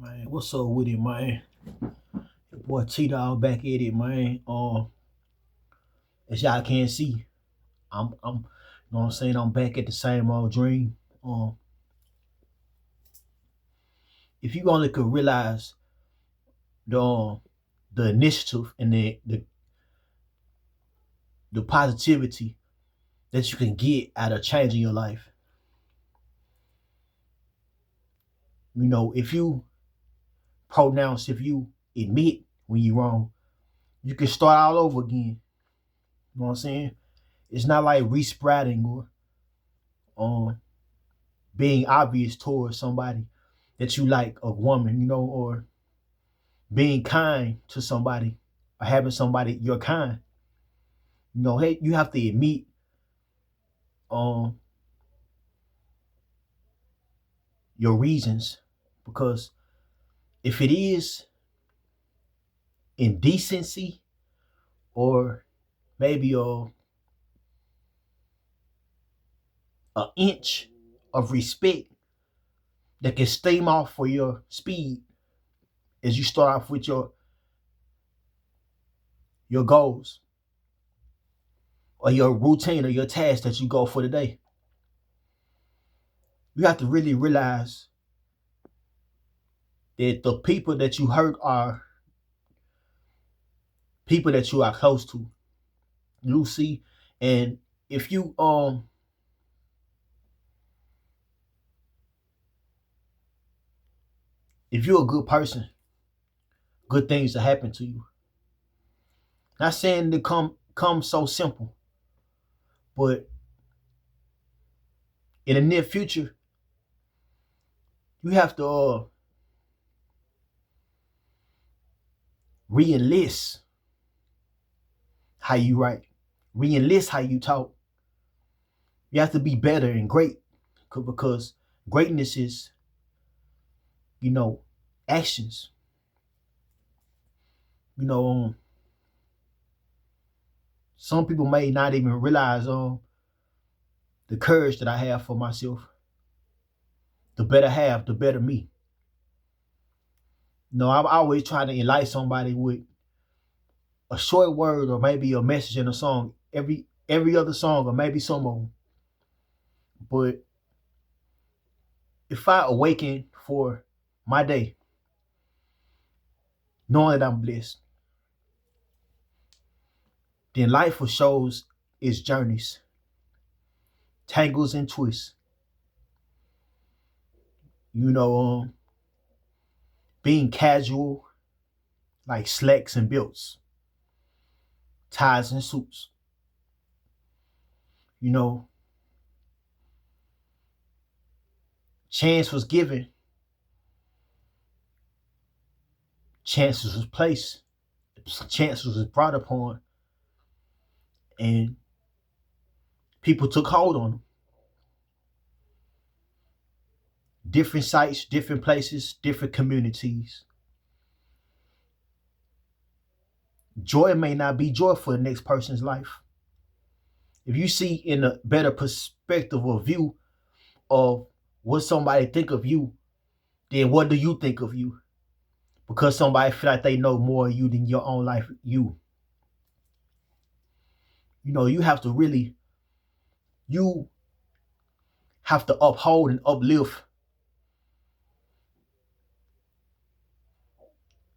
Man, what's up with it, man? Your boy T Dog back at it, man. As y'all can see, I'm, you know what I'm saying? I'm back at the same old dream. Um, if you only could realize the initiative and the positivity that you can get out of changing your life, if you admit when you're wrong, you can start all over again. You know what I'm saying? It's not like resprouting or um being obvious towards somebody that you like, a woman, or being kind to somebody or having somebody you're kind. Hey, you have to admit um your reasons, because if it is indecency or maybe a inch of respect that can steam off for your speed as you start off with your goals or your routine or your task that you go for the day. You have to really realize that the people that you hurt are people that you are close to. Lucy, and if you if you're a good person, good things will happen to you. Not saying to come so simple, but in the near future, you have to re-enlist how you write, re-enlist how you talk. You have to be better and great, because greatness is, you know, actions. You know, some people may not even realize the courage that I have for myself. The better half, the better me. I'm always trying to enlighten somebody with a short word or maybe a message in a song, every other song, or maybe some of them. But if I awaken for my day, knowing that I'm blessed, then life will shows its journeys, tangles and twists. You know, being casual, like slacks and belts, ties and suits. You know, chance was given, chances was placed, chances was brought upon, and people took hold on them. Different sites, different places, different communities. Joy may not be joy for the next person's life. If you see in a better perspective or view of what somebody think of you, then what do you think of you? Because somebody feel like they know more of you than your own life. You have to really, you have to uphold and uplift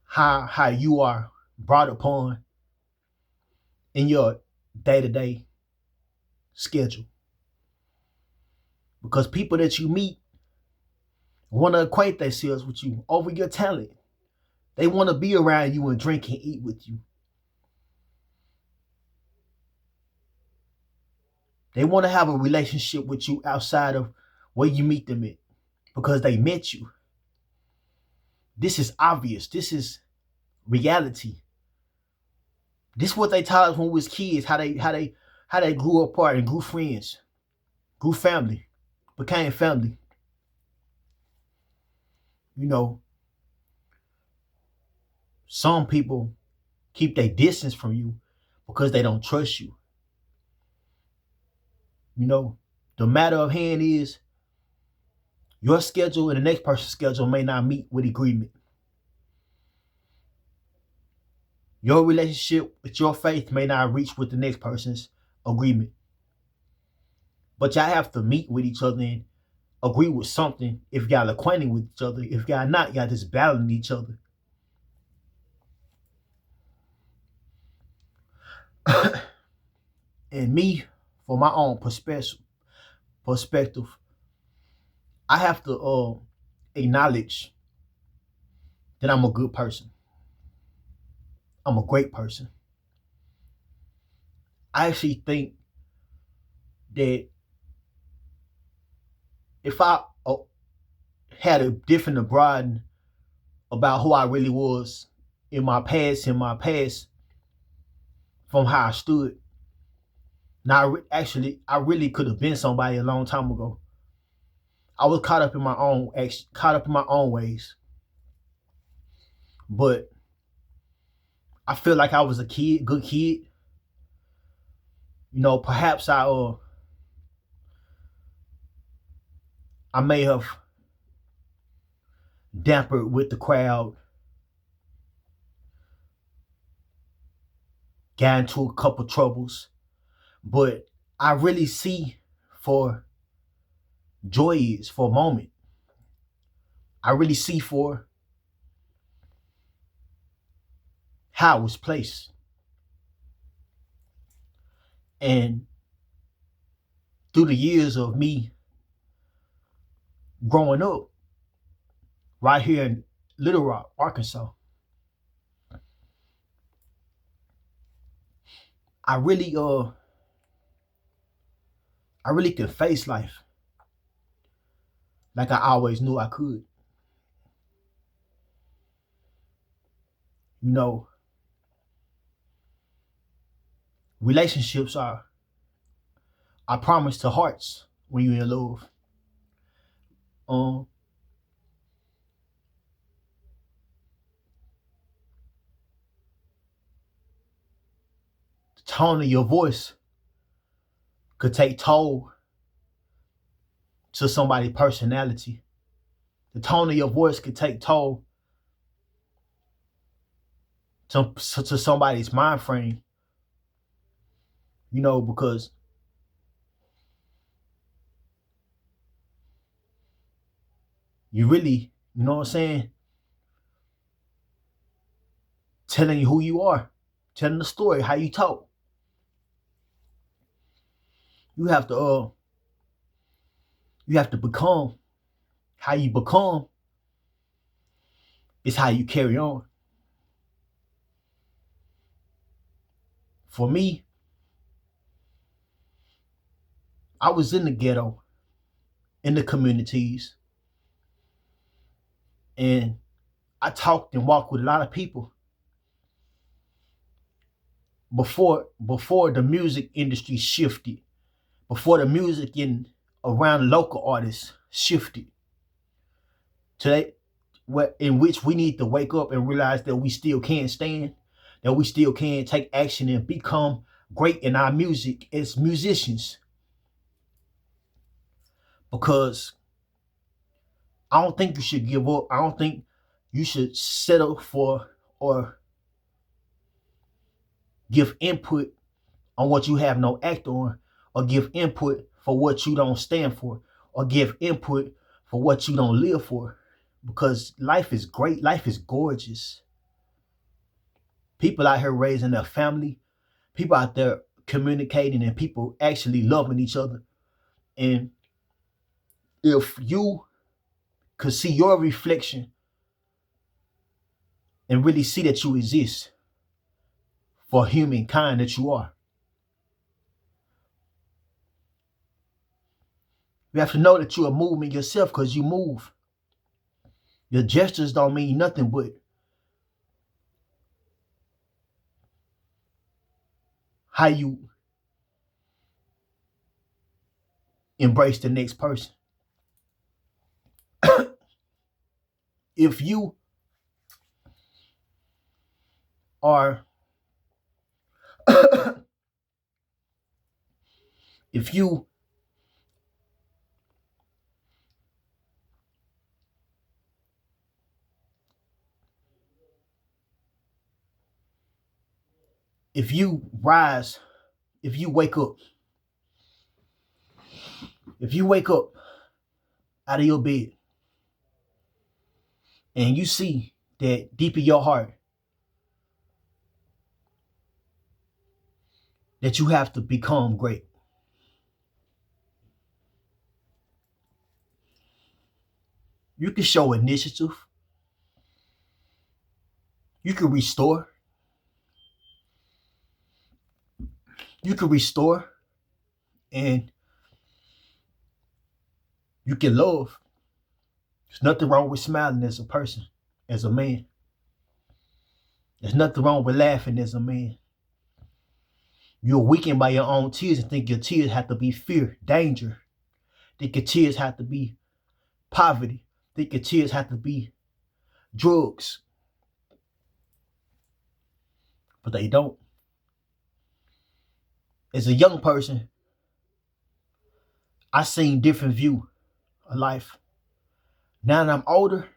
how you are brought upon in your day-to-day schedule. Because people that you meet want to equate themselves with you over your talent. They want to be around you and drink and eat with you. They want to have a relationship with you outside of where you meet them at, because they met you. This is obvious. This is reality. This is what they taught us when we was kids, how they grew apart and grew friends, grew family, became family. You know, some people keep their distance from you because they don't trust you. The matter of hand is, Your schedule and the next person's schedule may not meet with agreement. Your relationship with your faith may not reach with the next person's agreement. But y'all have to meet with each other and agree with something if y'all acquainted with each other. If y'all not, y'all just battling each other. And me, for my own perspective, I have to acknowledge that I'm a good person. I'm a great person. I actually think that if I had a different abroad about who I really was in my past, from how I stood, now I really could have been somebody a long time ago. I was caught up in my own ways, but I feel like I was a good kid. Perhaps I may have dampered with the crowd, got into a couple troubles, but I really see for joy is for a moment. I really see for how it was placed. And through the years of me growing up right here in Little Rock, Arkansas, I really could face life like I always knew I could. You know, relationships are promise to hearts when you're in love. Um, the tone of your voice could take toll to somebody's personality. The tone of your voice could take toll to somebody's mind frame. Because you really, you know what I'm saying, telling you who you are, telling the story, how you talk. You have to become how you become is how you carry on. For me, I was in the ghetto, in the communities, and I talked and walked with a lot of people before the music industry shifted, before the music around local artists shifted today, in which we need to wake up and realize that we still can't stand, that we still can take action and become great in our music as musicians. Because I don't think you should give up. I don't think you should settle for or give input on what you have no act on, or give input for what you don't stand for, or give input for what you don't live for. Because life is great, life is gorgeous. People out here raising their family, people out there communicating, and people actually loving each other. And if you could see your reflection and really see that you exist for humankind that you are, you have to know that you're a movement yourself, because you move. Your gestures don't mean nothing but how you embrace the next person. If you are if you if you rise, if you wake up out of your bed and you see that deep in your heart that you have to become great, you can show initiative, you can restore, and you can love. There's nothing wrong with smiling as a person, as a man. There's nothing wrong with laughing as a man. You're weakened by your own tears and think your tears have to be fear, danger. Think your tears have to be poverty. Think your tears have to be drugs. But they don't. As a young person, I seen different view of life. Now that I'm older,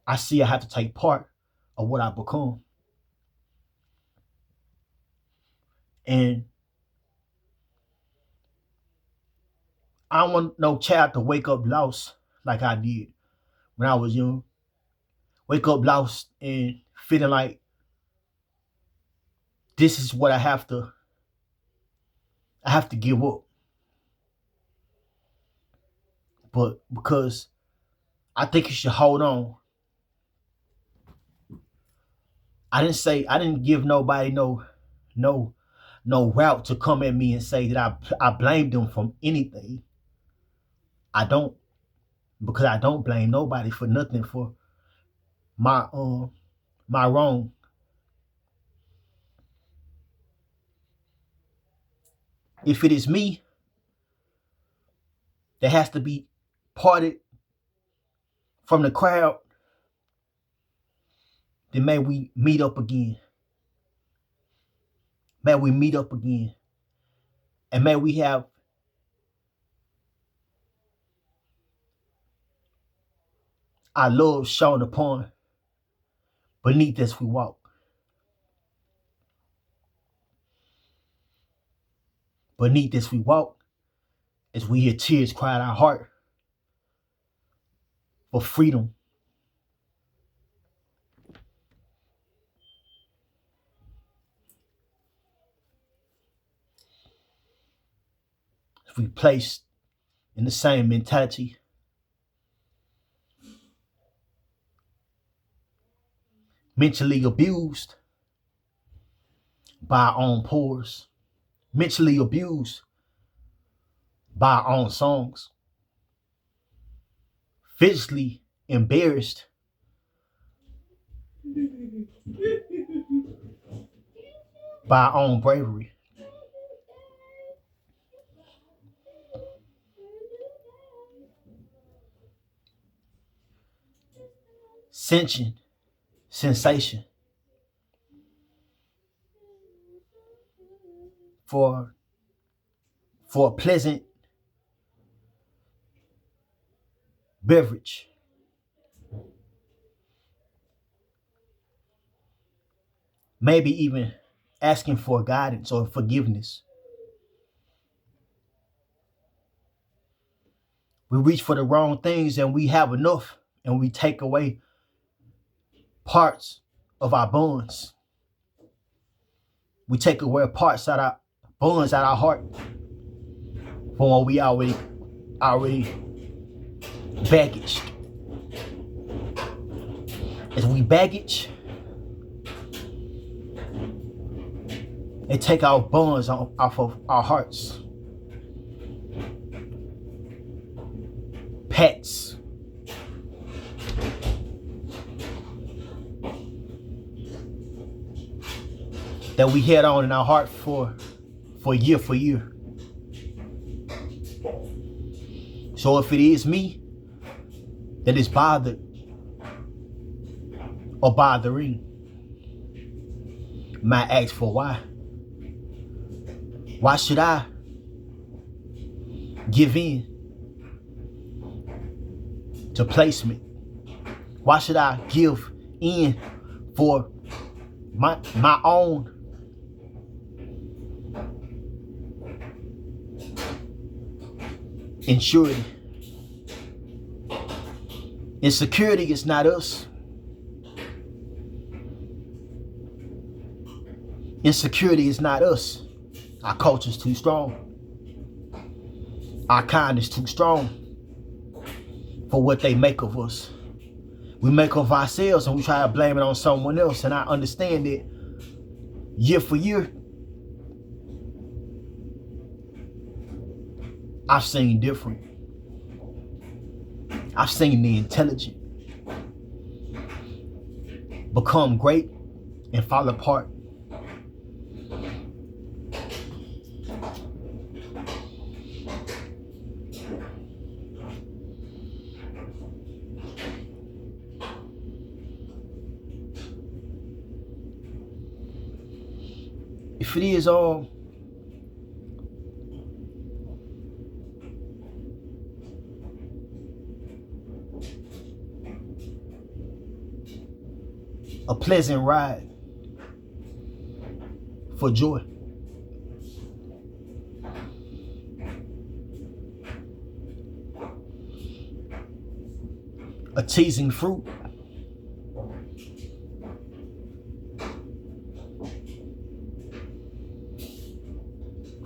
I see I have to take part of what I become. And I don't want no child to wake up lost like I did when I was young. Wake up lost and feeling like this is what I have to give up. But because I think you should hold on. I didn't give nobody no route to come at me and say that I blamed them from anything. I don't, because I don't blame nobody for nothing for my wrong. If it is me that has to be parted from the crowd, then may we meet up again. May we meet up again. And may we have our love shown upon beneath as we walk. Beneath as we walk, as we hear tears cry out our heart for freedom. As we placed in the same mentality, mentally abused by our own pores, mentally abused by our own songs, physically embarrassed by our own bravery. Sensation for a pleasant beverage. Maybe even asking for guidance or forgiveness. We reach for the wrong things and we have enough, and we take away parts of our bonds. We take away parts out our bonds out our heart from what we already baggaged. As we baggage and take our bonds off of our hearts. Pets. That we had on in our heart for year. So if it is me that is bothered or bothering, might ask for why. Why should I give in to placement? Why should I give in for my own insecurity. Insecurity is not us. Insecurity is not us. Our culture's too strong. Our kind is too strong for what they make of us. We make of ourselves and we try to blame it on someone else. And I understand it year for year. I've seen different. I've seen the intelligent become great and fall apart. If it is all a pleasant ride for joy, a teasing fruit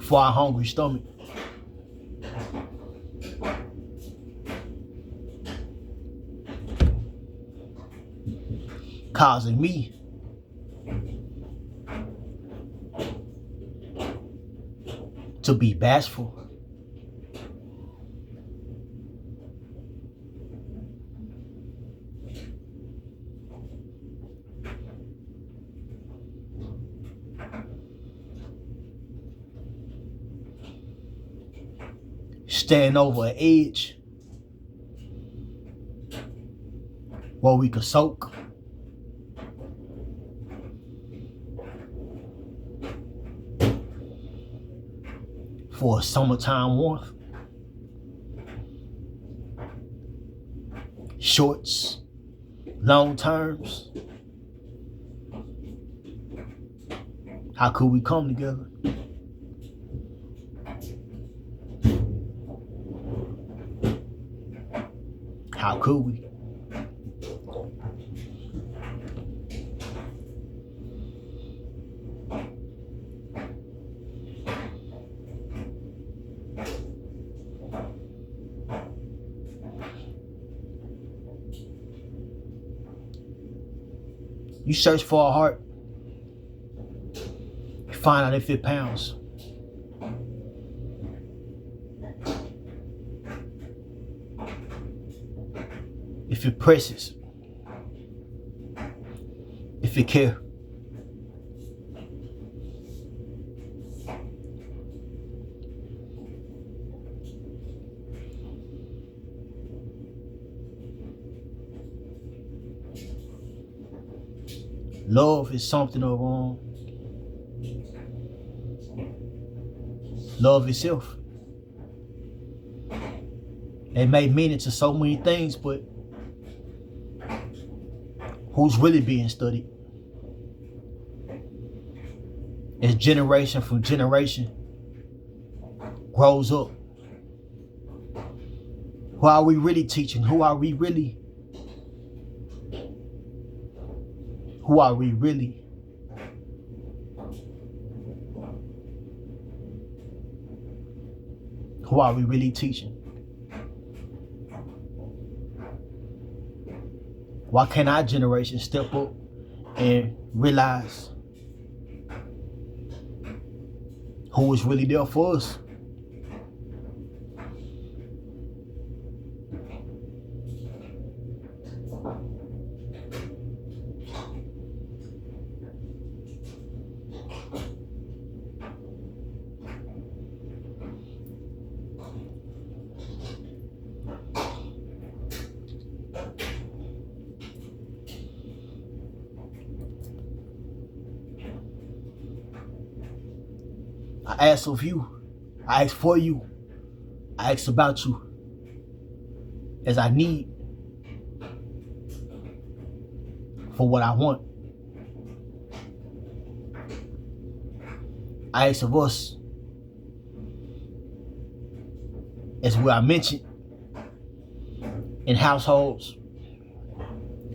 for our hungry stomach, causing me to be bashful. Stand over an edge where we could soak. For a summertime warmth. Shorts, long terms. How could we come together? How could we? You search for a heart, you find out if it pounds. If it presses, if it cares. Love is something of love itself. It may mean it to so many things, but who's really being studied? As generation from generation grows up, who are we really teaching? Who are we really? Who are we really? Who are we really teaching? Why can't our generation step up and realize who is really there for us? I ask of you, I ask for you, I ask about you, as I need for what I want. I ask of us, as what I mentioned, in households,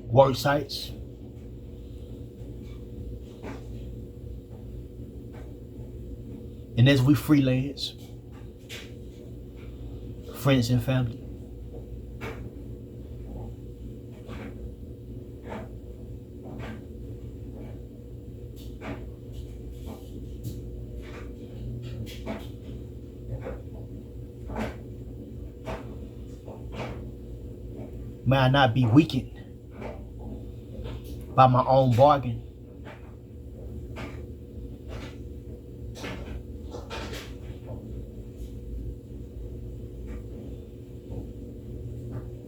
work sites, and as we freelance, friends and family. May I not be weakened by my own bargain.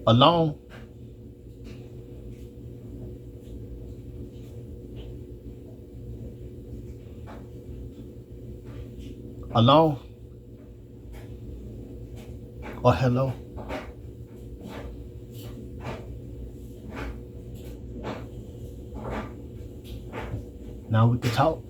Alone, alone, or hello. Now we can talk.